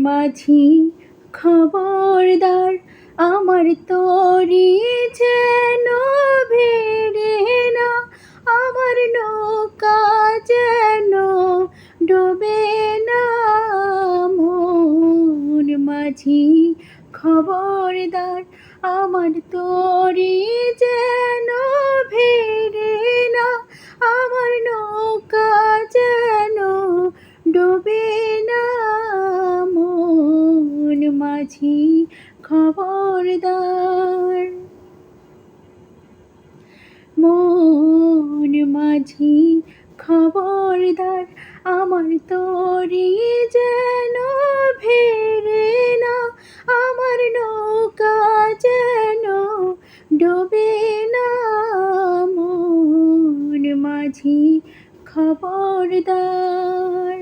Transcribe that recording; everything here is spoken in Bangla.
মাঝি খবরদার, আমার তরি যেন ভেড়ে না, আমার নৌকা যেন ডোবে না। মন মাঝি খবরদার, আমার তরি যেন ভেড়ে না, আমার নৌকা যেন ডোবে না। মন মাঝি খবরদার, মন মাঝি খবরদার, আমার তরি যেন ভেড়ে না, আমার নৌকা যেন ডোবে না। মন মাঝি খবরদার।